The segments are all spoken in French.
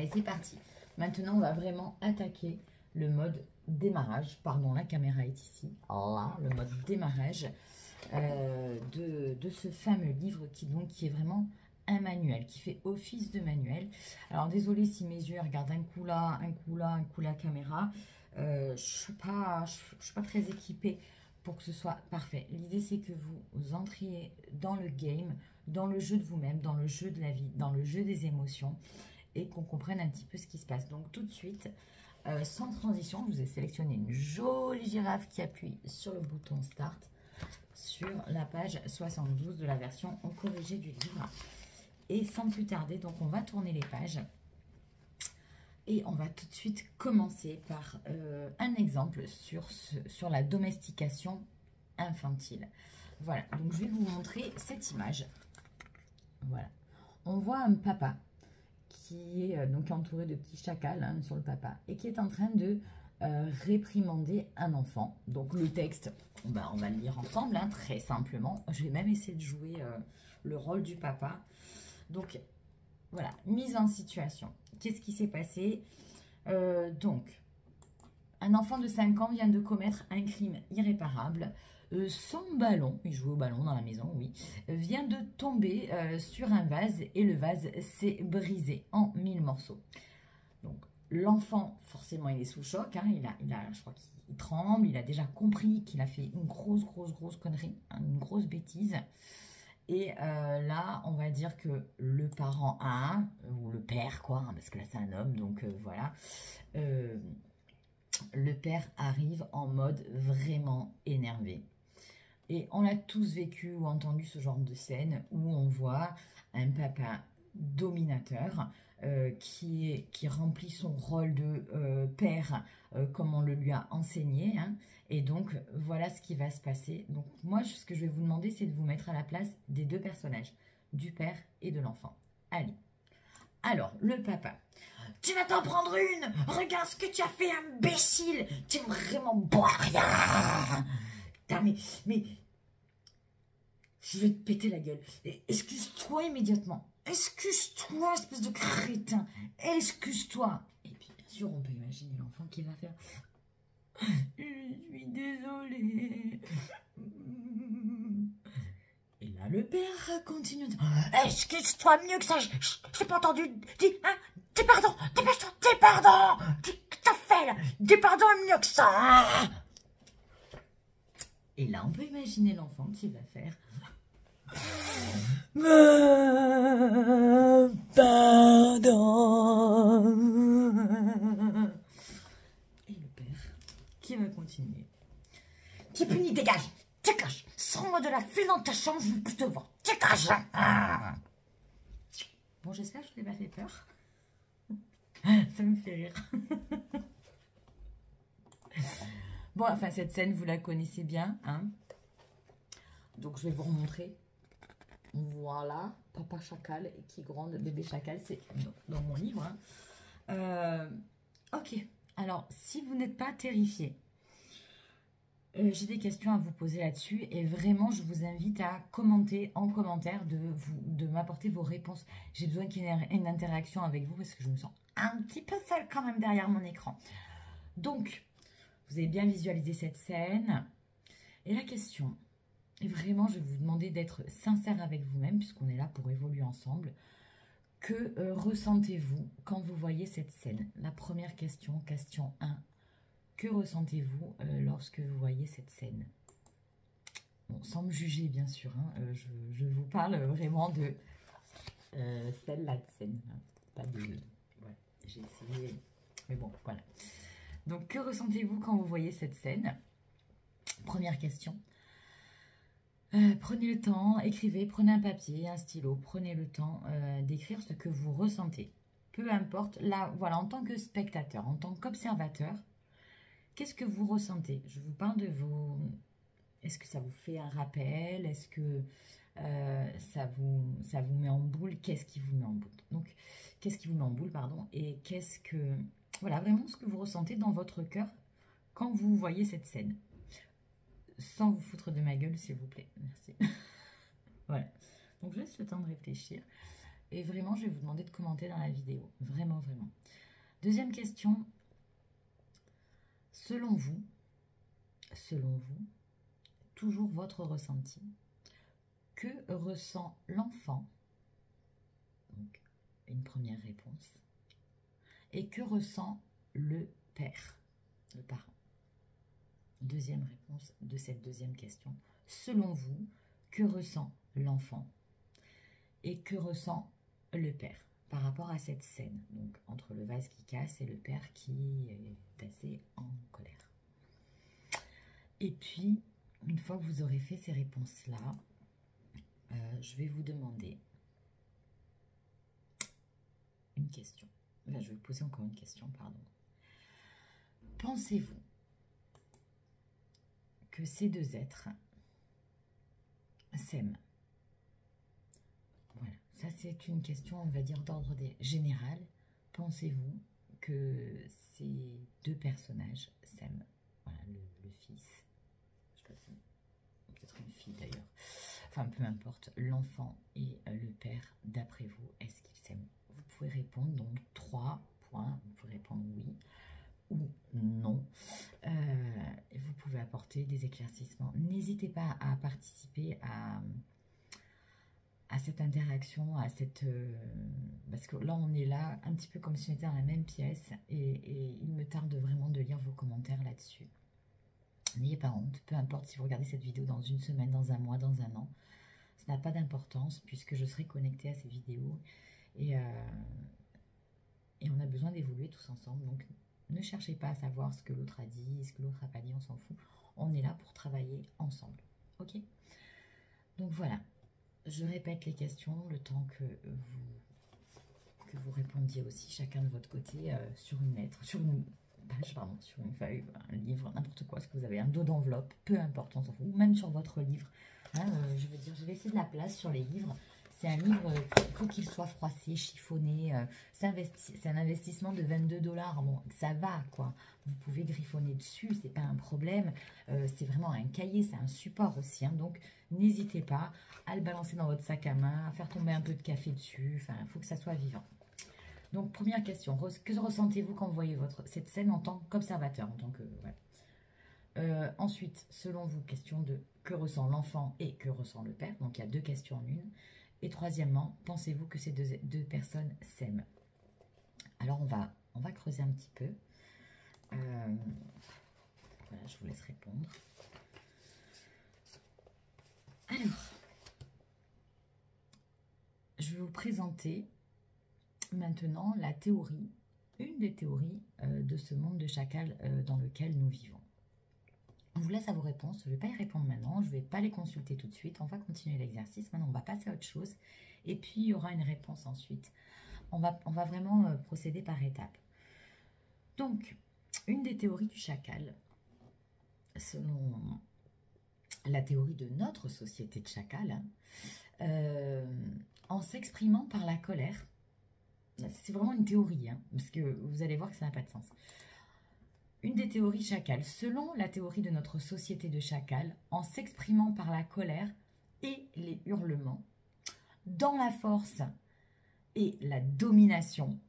Allez, c'est parti. Maintenant, on va vraiment attaquer le mode démarrage. Pardon, la caméra est ici. Là, le mode démarrage de ce fameux livre qui est vraiment un manuel, qui fait office de manuel. Alors, désolé si mes yeux regardent un coup là, un coup là, un coup la caméra. Je ne suis pas très équipée pour que ce soit parfait. L'idée, c'est que vous entriez dans le game, dans le jeu de vous-même, dans le jeu de la vie, dans le jeu des émotions, et qu'on comprenne un petit peu ce qui se passe. Donc, tout de suite, sans transition, je vous ai sélectionné une jolie girafe qui appuie sur le bouton Start sur la page 72 de la version corrigée du livre. Et sans plus tarder, donc on va tourner les pages. Et on va tout de suite commencer par un exemple sur la domestication infantile. Voilà, donc je vais vous montrer cette image. Voilà, on voit un papa qui est donc entouré de petits chacals hein, sur le papa et qui est en train de réprimander un enfant. Donc le texte, on va le lire ensemble, hein, très simplement. Je vais même essayer de jouer le rôle du papa. Donc voilà, mise en situation. Qu'est-ce qui s'est passé? Donc, un enfant de 5 ans vient de commettre un crime irréparable. Son ballon, il jouait au ballon dans la maison, oui, vient de tomber sur un vase et le vase s'est brisé en 1000 morceaux. Donc, l'enfant, forcément, il est sous choc. Hein, je crois qu'il tremble. Il a déjà compris qu'il a fait une grosse connerie, hein, une grosse bêtise. Et là, on va dire que le parent A, ou le père, quoi, hein, parce que là, c'est un homme, donc voilà. Le père arrive en mode vraiment énervé. Et on a tous vécu ou entendu ce genre de scène où on voit un papa dominateur qui remplit son rôle de père comme on le lui a enseigné. Hein. Et donc, voilà ce qui va se passer. Donc, moi, ce que je vais vous demander, c'est de vous mettre à la place des deux personnages, du père et de l'enfant. Allez. Alors, le papa. Tu vas t'en prendre une. Regarde ce que tu as fait, imbécile. Tu es vraiment bon à rien. Putain, mais je vais te péter la gueule. Excuse-toi immédiatement. Excuse-toi, espèce de crétin. Excuse-toi. Et puis, bien sûr, on peut imaginer l'enfant qui va faire. Je suis désolée. Et là, le père continue. Excuse-toi mieux que ça. Je n'ai pas entendu. Dis, hein, dis pardon. Dépêche-toi. Dis pardon. Qu'est-ce que t'as fait là? Dis pardon mieux que ça. Hein. Et là, on peut imaginer l'enfant qui va faire. Pardon. Et le père qui va continuer. T'es puni, dégage. Dégage. Sors-moi de la file dans ta chambre, je veux plus te voir. Dégage. Bon, j'espère que je t'ai pas fait peur. Ça me fait rire. Bon, enfin, cette scène, vous la connaissez bien. Hein, donc, je vais vous remontrer. Voilà, papa chacal qui gronde, bébé chacal, c'est dans mon livre. Hein. Ok, alors, si vous n'êtes pas terrifié, j'ai des questions à vous poser là-dessus et vraiment, je vous invite à commenter en commentaire, de m'apporter vos réponses. J'ai besoin qu'il y ait une interaction avec vous parce que je me sens un petit peu seule quand même derrière mon écran. Donc, vous avez bien visualisé cette scène. Et la question, et vraiment, je vais vous demander d'être sincère avec vous-même puisqu'on est là pour évoluer ensemble. Que ressentez-vous quand vous voyez cette scène? La première question, question 1. Que ressentez-vous lorsque vous voyez cette scène? Bon, sans me juger, bien sûr. Hein, je vous parle vraiment de celle-là de scène. Hein, pas de... Ouais, j'ai essayé... Mais bon, voilà. Donc, que ressentez-vous quand vous voyez cette scène? Première question. Prenez le temps, écrivez, prenez un papier, un stylo, prenez le temps d'écrire ce que vous ressentez. Peu importe, là, voilà, en tant que spectateur, en tant qu'observateur, qu'est-ce que vous ressentez? Je vous parle de vos... Est-ce que ça vous fait un rappel? Est-ce que ça vous met en boule? Qu'est-ce qui vous met en boule? Donc, qu'est-ce qui vous met en boule, pardon? Et qu'est-ce que... Voilà, vraiment ce que vous ressentez dans votre cœur quand vous voyez cette scène. Sans vous foutre de ma gueule, s'il vous plaît. Merci. Voilà. Donc, je laisse le temps de réfléchir. Et vraiment, je vais vous demander de commenter dans la vidéo. Vraiment, vraiment. Deuxième question. Selon vous, toujours votre ressenti, que ressent l'enfant? Donc, une première réponse. Et que ressent le père, le parent? Deuxième réponse de cette deuxième question. Selon vous, que ressent l'enfant et que ressent le père par rapport à cette scène, donc entre le vase qui casse et le père qui est assez en colère? Et puis, une fois que vous aurez fait ces réponses-là, je vais vous demander une question. Là, je vais vous poser encore une question, pardon. Pensez-vous que ces deux êtres s'aiment? Voilà, ça c'est une question, on va dire, d'ordre général. Pensez-vous que ces deux personnages s'aiment? Voilà, le fils, je sais pas si peut-être une fille d'ailleurs, enfin peu importe, l'enfant et le père, d'après vous, est-ce qu'ils s'aiment? Vous pouvez répondre donc 3 points, vous pouvez répondre oui ou non. Vous pouvez apporter des éclaircissements. N'hésitez pas à participer à cette interaction, à cette parce que là on est là un petit peu comme si on était dans la même pièce et il me tarde vraiment de lire vos commentaires là-dessus. N'ayez pas honte, peu importe si vous regardez cette vidéo dans une semaine, dans un mois, dans un an, ça n'a pas d'importance puisque je serai connectée à ces vidéos et on a besoin d'évoluer tous ensemble. Donc ne cherchez pas à savoir ce que l'autre a dit, ce que l'autre n'a pas dit, on s'en fout. On est là pour travailler ensemble. Ok? Donc voilà, je répète les questions, le temps que vous répondiez aussi chacun de votre côté sur une lettre, sur une page, pardon, sur une feuille, un livre, n'importe quoi, ce que vous avez, un dos d'enveloppe, peu importe, on s'en fout, ou même sur votre livre. Hein, je veux dire, j'ai laissé de la place sur les livres. C'est un livre, il faut qu'il soit froissé, chiffonné. C'est un investissement de 22 $. Bon, ça va, quoi. Vous pouvez griffonner dessus, c'est pas un problème. C'est vraiment un cahier, c'est un support aussi. Hein, donc, n'hésitez pas à le balancer dans votre sac à main, à faire tomber un peu de café dessus. Enfin, il faut que ça soit vivant. Donc, première question. Que ressentez-vous quand vous voyez cette scène en tant qu'observateur, en tant que... Ouais. Ensuite, selon vous, question de que ressent l'enfant et que ressent le père. Donc, il y a 2 questions en une. Et troisièmement, pensez-vous que ces deux personnes s'aiment? Alors, on va creuser un petit peu. Voilà, je vous laisse répondre. Alors, je vais vous présenter maintenant la théorie, une des théories de ce monde de chacal dans lequel nous vivons. On vous laisse à vos réponses, je ne vais pas y répondre maintenant, je ne vais pas les consulter tout de suite, on va continuer l'exercice, maintenant on va passer à autre chose, et puis il y aura une réponse ensuite. On va vraiment procéder par étapes. Donc, une des théories du chacal, selon la théorie de notre société de chacal, en s'exprimant par la colère, c'est vraiment une théorie, hein, parce que vous allez voir que ça n'a pas de sens. Une des théories chacal, selon la théorie de notre société de chacal, en s'exprimant par la colère et les hurlements, dans la force et la domination,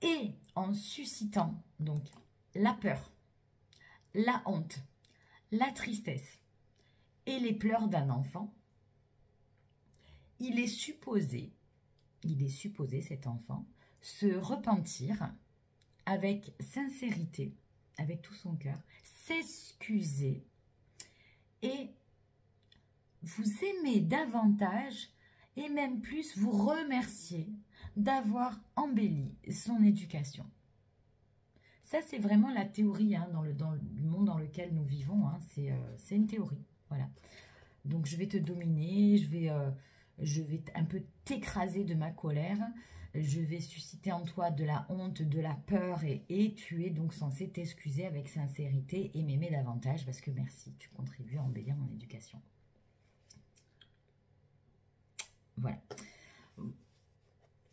et en suscitant donc la peur, la honte, la tristesse et les pleurs d'un enfant, il est supposé cet enfant se repentir avec sincérité, avec tout son cœur, s'excuser et vous aimer davantage et même plus vous remercier d'avoir embelli son éducation. Ça, c'est vraiment la théorie hein, dans le monde dans lequel nous vivons. Hein, c'est une théorie. Voilà. Donc, je vais te dominer, je vais un peu t'écraser de ma colère. Je vais susciter en toi de la honte, de la peur et tu es donc censé t'excuser avec sincérité et m'aimer davantage parce que merci, tu contribues à embellir mon éducation. Voilà.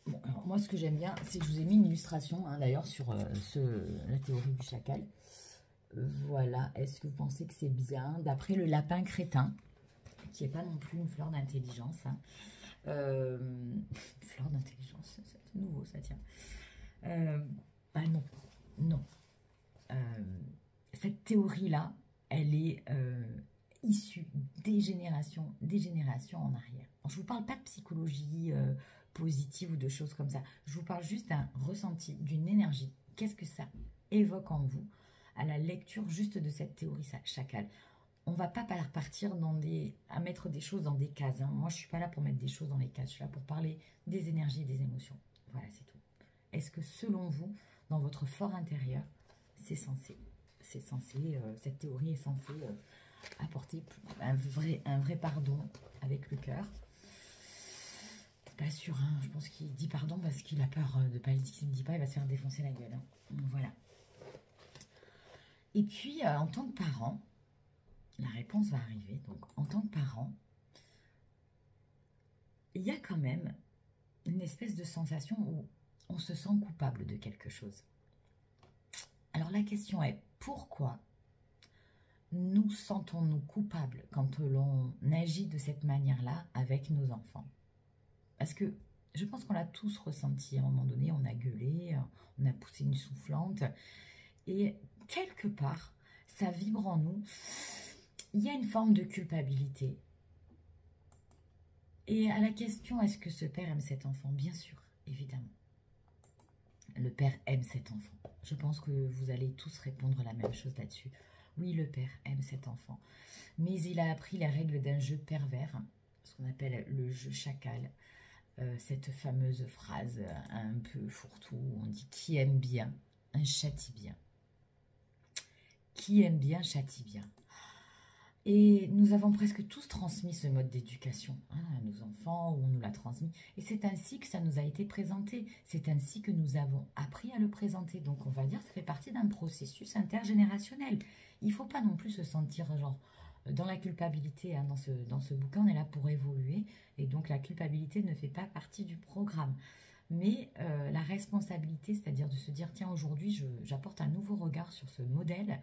Bon, alors moi, ce que j'aime bien, c'est que je vous ai mis une illustration, hein, d'ailleurs, sur la théorie du chacal. Voilà. Est-ce que vous pensez que c'est bien? D'après le lapin crétin, qui n'est pas non plus une fleur d'intelligence, hein. Fleur d'intelligence, c'est nouveau ça, tiens. Bah non, non. Cette théorie-là, elle est issue des générations en arrière. Je ne vous parle pas de psychologie positive ou de choses comme ça. Je vous parle juste d'un ressenti, d'une énergie. Qu'est-ce que ça évoque en vous à la lecture juste de cette théorie chacale? On ne va pas partir à mettre des choses dans des cases. Hein. Moi, je ne suis pas là pour mettre des choses dans les cases. Je suis là pour parler des énergies et des émotions. Voilà, c'est tout. Est-ce que selon vous, dans votre fort intérieur, c'est censé, cette théorie est censée apporter un vrai pardon avec le cœur? Pas sûr, hein. Je pense qu'il dit pardon parce qu'il a peur de ne pas le dire. S'il ne dit pas, il va se faire défoncer la gueule. Hein. Voilà. Et puis, en tant que parent, la réponse va arriver. Donc, en tant que parent, il y a quand même une espèce de sensation où on se sent coupable de quelque chose. Alors, la question est, pourquoi nous sentons-nous coupables quand l'on agit de cette manière-là avec nos enfants? Parce que je pense qu'on l'a tous ressenti à un moment donné, on a gueulé, on a poussé une soufflante, et quelque part, ça vibre en nous. Il y a une forme de culpabilité. Et à la question, est-ce que ce père aime cet enfant? Bien sûr, évidemment. Le père aime cet enfant. Je pense que vous allez tous répondre la même chose là-dessus. Oui, le père aime cet enfant. Mais il a appris les règles d'un jeu pervers, ce qu'on appelle le jeu chacal. Cette fameuse phrase un peu fourre-tout, on dit « qui aime bien, châtie bien ». Qui aime bien, châtie bien. Et nous avons presque tous transmis ce mode d'éducation à nos enfants, ou on nous l'a transmis. Et c'est ainsi que ça nous a été présenté. C'est ainsi que nous avons appris à le présenter. Donc on va dire que ça fait partie d'un processus intergénérationnel. Il ne faut pas non plus se sentir genre dans la culpabilité. Hein, dans ce bouquin, on est là pour évoluer. Et donc la culpabilité ne fait pas partie du programme. Mais la responsabilité, c'est-à-dire de se dire, tiens, aujourd'hui, j'apporte un nouveau regard sur ce modèle,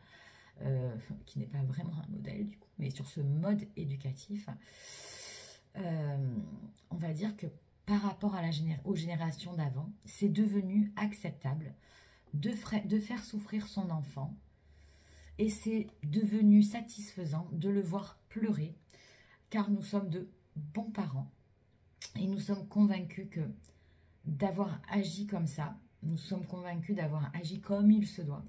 qui n'est pas vraiment un modèle du coup, mais sur ce mode éducatif, on va dire que par rapport à aux générations d'avant, c'est devenu acceptable de faire souffrir son enfant, et c'est devenu satisfaisant de le voir pleurer, car nous sommes de bons parents, et nous sommes convaincus que d'avoir agi comme ça, nous sommes convaincus d'avoir agi comme il se doit,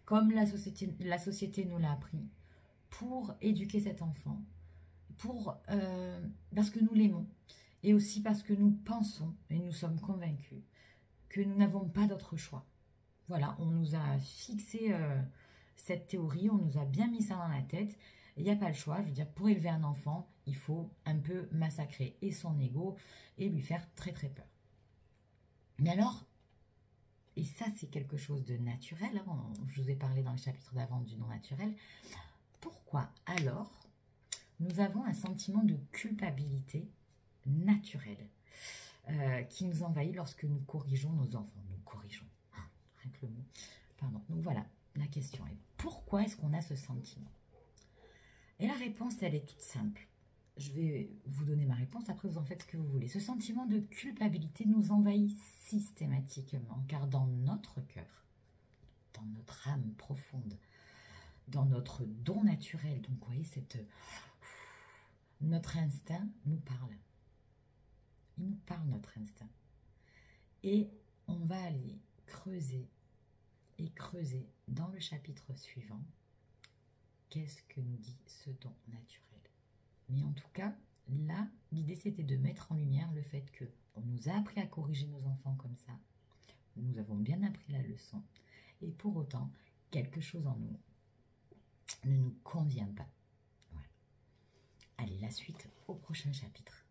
comme la société nous l'a appris, pour éduquer cet enfant, parce que nous l'aimons, et aussi parce que nous pensons, et nous sommes convaincus, que nous n'avons pas d'autre choix. Voilà, on nous a fixé cette théorie, on nous a bien mis ça dans la tête, il n'y a pas le choix. Je veux dire, pour élever un enfant, il faut un peu massacrer et son ego, et lui faire très très peur. Mais alors, et ça c'est quelque chose de naturel, hein, je vous ai parlé dans le chapitre d'avant du non naturel, pourquoi alors nous avons un sentiment de culpabilité naturelle qui nous envahit lorsque nous corrigeons nos enfants? Nous corrigeons, rien que le mot, pardon. Donc voilà, la question est, pourquoi est-ce qu'on a ce sentiment? Et la réponse, elle est toute simple. Je vais vous donner ma réponse, après vous en faites ce que vous voulez. Ce sentiment de culpabilité nous envahit systématiquement, car dans notre cœur, dans notre âme profonde, dans notre don naturel, donc vous voyez, notre instinct nous parle. Il nous parle, notre instinct. Et on va aller creuser et creuser dans le chapitre suivant. Qu'est-ce que nous dit ce don naturel? Mais en tout cas, là, l'idée c'était de mettre en lumière le fait que on nous a appris à corriger nos enfants comme ça. Nous avons bien appris la leçon. Et pour autant, quelque chose en nous ne nous convient pas. Voilà. Allez, la suite au prochain chapitre.